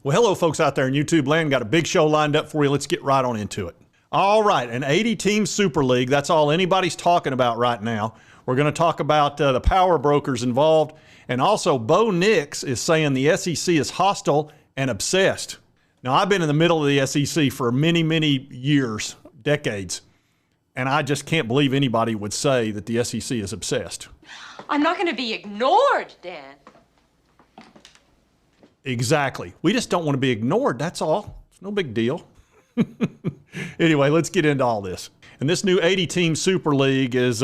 Well, hello, folks out there in YouTube land. Got a big show lined up for you. Let's get right on into it. All right, an 80-team Super League. That's all anybody's talking about right now. We're going to talk about the power brokers involved. And also, Bo Nix is saying the SEC is hostile and obsessed. Now, I've been in the middle of the SEC for many, many years, decades. And I just can't believe anybody would say that the SEC is obsessed. I'm not going to be ignored, Dan. Exactly. We just don't want to be ignored, that's all. It's no big deal. Anyway, let's get into all this. And this new 80-team Super League is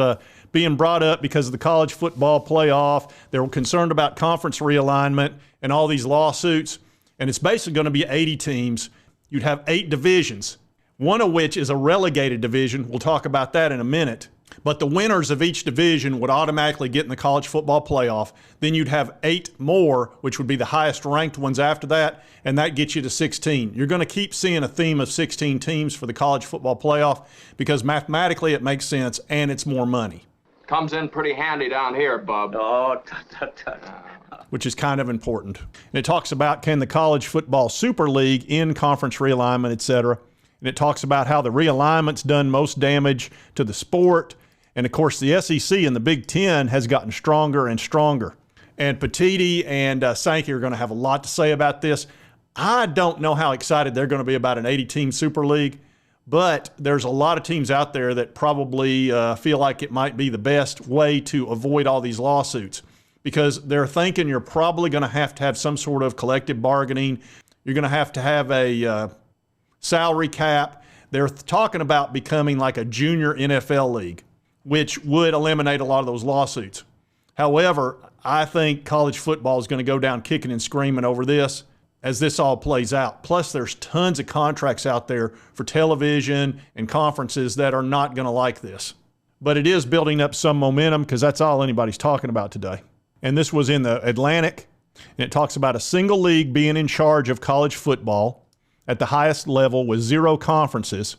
being brought up because of the college football playoff. They're concerned about conference realignment and all these lawsuits. And it's basically going to be 80 teams. You'd have 8 divisions, one of which is a relegated division. We'll talk about that in a minute. But the winners of each division would automatically get in the college football playoff. Then you'd have 8 more, which would be the highest ranked ones after that, and that gets you to 16. You're going to keep seeing a theme of 16 teams for the college football playoff because mathematically it makes sense and it's more money. Comes in pretty handy down here, bub. Oh, which is kind of important. And it talks about can the college football Super League end conference realignment, etc. And it talks about how the realignment's done most damage to the sport. And of course, the SEC and the Big Ten has gotten stronger and stronger. And Petiti and Sankey are going to have a lot to say about this. I don't know how excited they're going to be about an 80-team Super League, but there's a lot of teams out there that probably feel like it might be the best way to avoid all these lawsuits because they're thinking you're probably going to have some sort of collective bargaining. You're going to have a salary cap. They're talking about becoming like a junior NFL league, which would eliminate a lot of those lawsuits. However, I think college football is going to go down kicking and screaming over this as this all plays out. Plus, there's tons of contracts out there for television and conferences that are not going to like this. But it is building up some momentum because that's all anybody's talking about today. And this was in the Atlantic, and it talks about a single league being in charge of college football at the highest level with 0 conferences.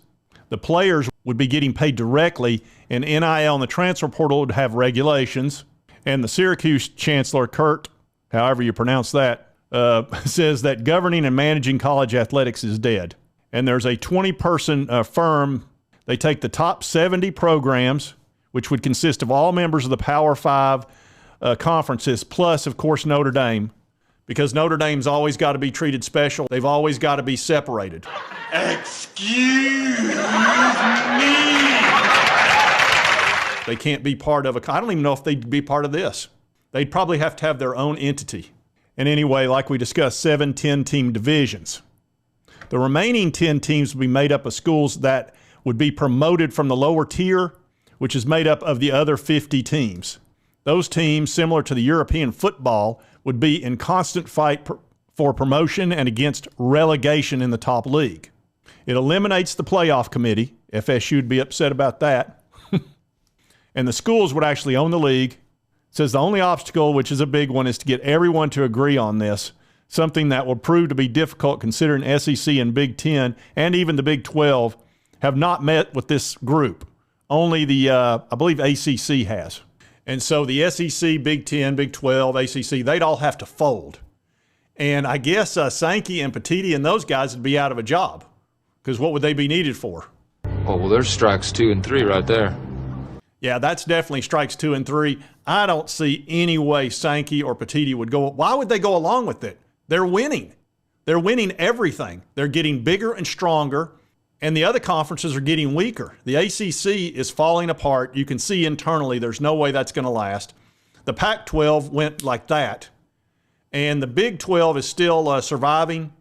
The players would be getting paid directly, and NIL and the transfer portal would have regulations. And the Syracuse Chancellor, Kurt, however you pronounce that, says that governing and managing college athletics is dead. And there's a 20-person firm. They take the top 70 programs, which would consist of all members of the Power 5 conferences, plus, of course, Notre Dame, because Notre Dame's always got to be treated special. They've always got to be separated. excuse me. They can't be part of I don't even know if they'd be part of this. They'd probably have to have their own entity. And anyway, like we discussed, 7 10-team divisions. The remaining 10 teams would be made up of schools that would be promoted from the lower tier, which is made up of the other 50 teams. Those teams, similar to the European football, would be in constant fight for promotion and against relegation in the top league. It eliminates the playoff committee. FSU would be upset about that. And the schools would actually own the league. It says the only obstacle, which is a big one, is to get everyone to agree on this, something that will prove to be difficult considering SEC and Big Ten and even the Big 12 have not met with this group. Only the, I believe, ACC has. And so the SEC, Big 10, Big 12, ACC, they'd all have to fold. And I guess Sankey and Petiti and those guys would be out of a job because what would they be needed for? Oh, well, there's strikes 2 and 3 right there. Yeah, that's definitely strikes 2 and 3. I don't see any way Sankey or Petiti would go. Why would they go along with it? They're winning. They're winning everything. They're getting bigger and stronger, and the other conferences are getting weaker. The ACC is falling apart. You can see internally there's no way that's going to last. The Pac-12 went like that, and the Big 12 is still surviving,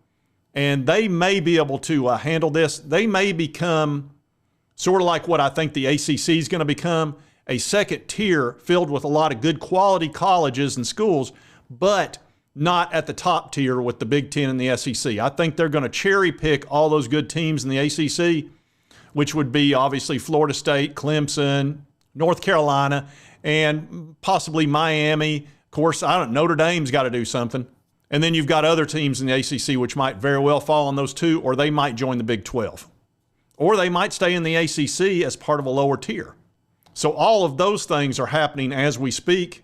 and they may be able to handle this. They may become sort of like what I think the ACC is going to become, a second tier filled with a lot of good quality colleges and schools, but not at the top tier with the Big Ten and the SEC. I think they're going to cherry pick all those good teams in the ACC, which would be obviously Florida State, Clemson, North Carolina, and possibly Miami. Of course, Notre Dame's got to do something. And then you've got other teams in the ACC which might very well fall on those 2, or they might join the Big 12. Or they might stay in the ACC as part of a lower tier. So all of those things are happening as we speak.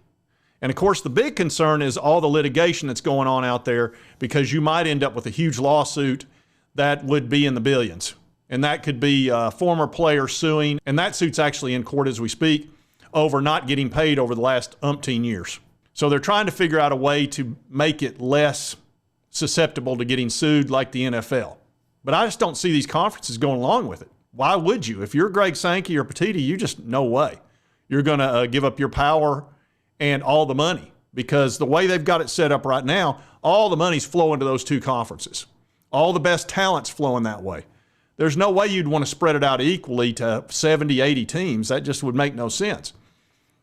And of course, the big concern is all the litigation that's going on out there, because you might end up with a huge lawsuit that would be in the billions. And that could be a former player suing, and that suit's actually in court as we speak, over not getting paid over the last umpteen years. So they're trying to figure out a way to make it less susceptible to getting sued like the NFL. But I just don't see these conferences going along with it. Why would you? If you're Greg Sankey or Petiti, you just, no way. You're going to give up your power and all the money, because the way they've got it set up right now, all the money's flowing to those two conferences. All the best talent's flowing that way. There's no way you'd want to spread it out equally to 70, 80 teams. That just would make no sense.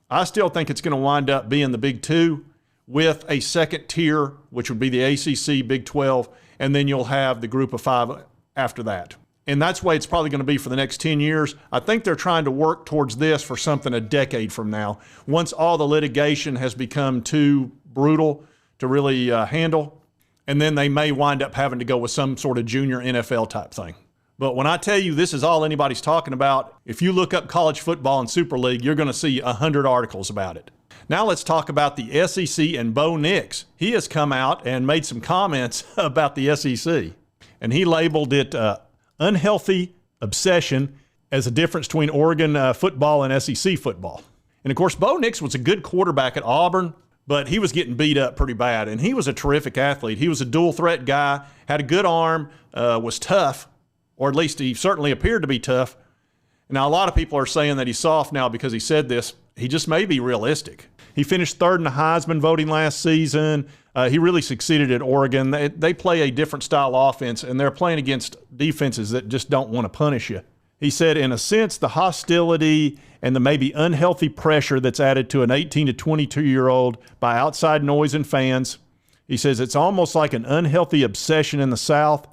I still think it's going to wind up being the Big Two with a second tier, which would be the ACC, Big 12, and then you'll have the group of five after that. And that's the way it's probably going to be for the next 10 years. I think they're trying to work towards this for something a decade from now, once all the litigation has become too brutal to really handle. And then they may wind up having to go with some sort of junior NFL type thing. But when I tell you this is all anybody's talking about, if you look up college football and Super League, you're going to see 100 articles about it. Now let's talk about the SEC and Bo Nix. He has come out and made some comments about the SEC. And he labeled it unhealthy obsession as a difference between Oregon football and SEC football. And of course, Bo Nix was a good quarterback at Auburn, but he was getting beat up pretty bad. And he was a terrific athlete. He was a dual threat guy, had a good arm, was tough, or at least he certainly appeared to be tough. Now, a lot of people are saying that he's soft now because he said this. He just may be realistic. He finished third in the Heisman voting last season. He really succeeded at Oregon. They play a different style offense, and they're playing against defenses that just don't want to punish you. He said, in a sense, the hostility and the maybe unhealthy pressure that's added to an 18 to 22-year-old by outside noise and fans. He says it's almost like an unhealthy obsession in the South.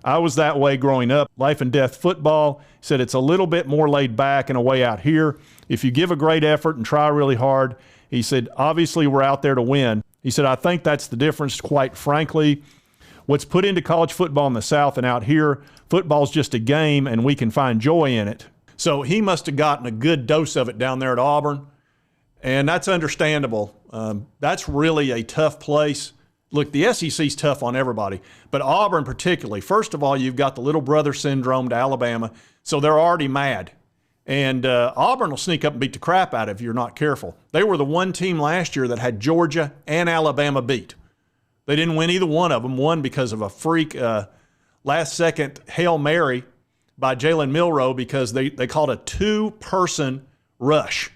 I was that way growing up. Life and death football. He said it's a little bit more laid back in a way out here. If you give a great effort and try really hard, he said, obviously we're out there to win. He said, I think that's the difference, quite frankly. What's put into college football in the South and out here, football's just a game and we can find joy in it. So he must have gotten a good dose of it down there at Auburn, and that's understandable. That's really a tough place. Look, the SEC's tough on everybody, but Auburn particularly. First of all, you've got the little brother syndrome to Alabama, so they're already mad. And Auburn will sneak up and beat the crap out of you if you're not careful. They were the one team last year that had Georgia and Alabama beat. They didn't win either one of them. One because of a freak last-second Hail Mary by Jalen Milroe, because they called a two-person rush.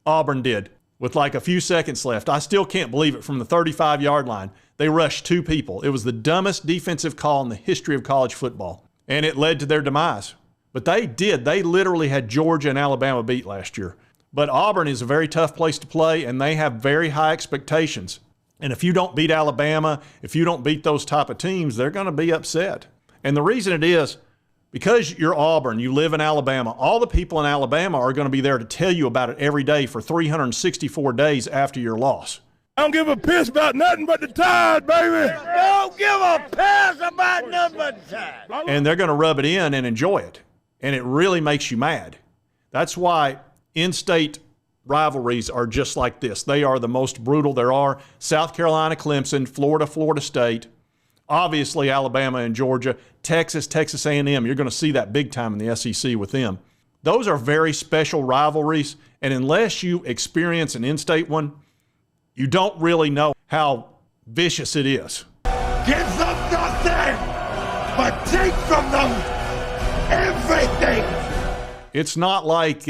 Auburn did, with like a few seconds left. I still can't believe it. From the 35-yard line, they rushed two people. It was the dumbest defensive call in the history of college football, and it led to their demise. But they did. They literally had Georgia and Alabama beat last year. But Auburn is a very tough place to play, and they have very high expectations. And if you don't beat Alabama, if you don't beat those type of teams, they're going to be upset. And the reason it is, because you're Auburn, you live in Alabama, all the people in Alabama are going to be there to tell you about it every day for 364 days after your loss. I don't give a piss about nothing but the Tide, baby. Don't give a piss about nothing but the Tide. And they're going to rub it in and enjoy it. And it really makes you mad. That's why in-state rivalries are just like this. They are the most brutal there are. South Carolina, Clemson, Florida, Florida State, obviously Alabama and Georgia, Texas, Texas A&M. You're going to see that big time in the SEC with them. Those are very special rivalries, and unless you experience an in-state one, you don't really know how vicious it is. Give them nothing, but take from them everything. It's not like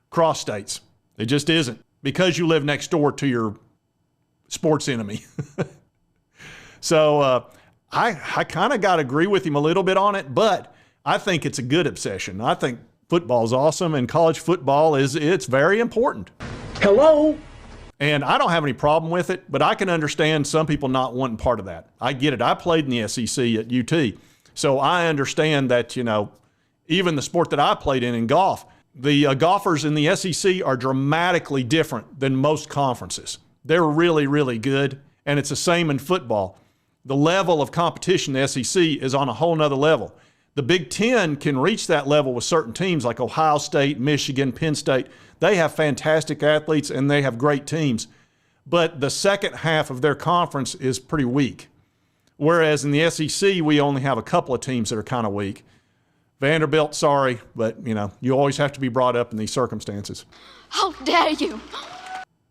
cross states. It just isn't, because you live next door to your sports enemy. So I kind of got to agree with him a little bit on it, but I think it's a good obsession. I think football is awesome, and college football it's very important. Hello? And I don't have any problem with it, but I can understand some people not wanting part of that. I get it. I played in the SEC at UT, so I understand that, even the sport that I played in golf, the golfers in the SEC are dramatically different than most conferences. They're really, really good, and it's the same in football. The level of competition in the SEC is on a whole nother level. The Big Ten can reach that level with certain teams like Ohio State, Michigan, Penn State. They have fantastic athletes, and they have great teams. but the second half of their conference is pretty weak. Whereas in the SEC, we only have a couple of teams that are kind of weak. Vanderbilt, sorry, but you always have to be brought up in these circumstances. How dare you?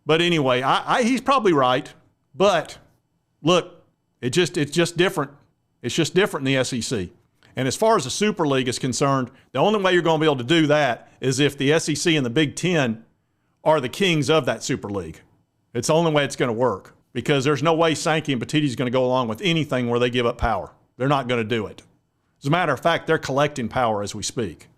But anyway, he's probably right. But look, it's just different. It's just different in the SEC. And as far as the Super League is concerned, the only way you're going to be able to do that is if the SEC and the Big Ten are the kings of that Super League. It's the only way it's going to work, because there's no way Sankey and Petitti is going to go along with anything where they give up power. They're not going to do it. As a matter of fact, they're collecting power as we speak.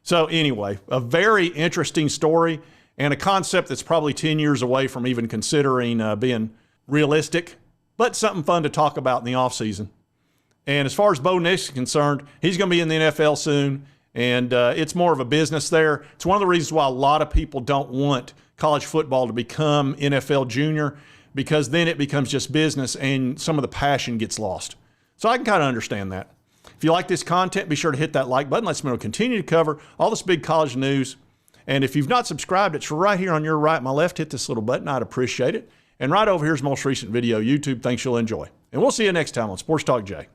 So anyway, a very interesting story and a concept that's probably 10 years away from even considering being realistic, but something fun to talk about in the offseason. And as far as Bo Nix is concerned, he's going to be in the NFL soon, and it's more of a business there. It's one of the reasons why a lot of people don't want college football to become NFL junior, because then it becomes just business and some of the passion gets lost. So I can kind of understand that. If you like this content, be sure to hit that like button. Let's continue to cover all this big college news. And if you've not subscribed, it's right here on your right, my left. Hit this little button. I'd appreciate it. And right over here's the most recent video. YouTube, thanks, you'll enjoy. And we'll see you next time on Sports Talk Jay.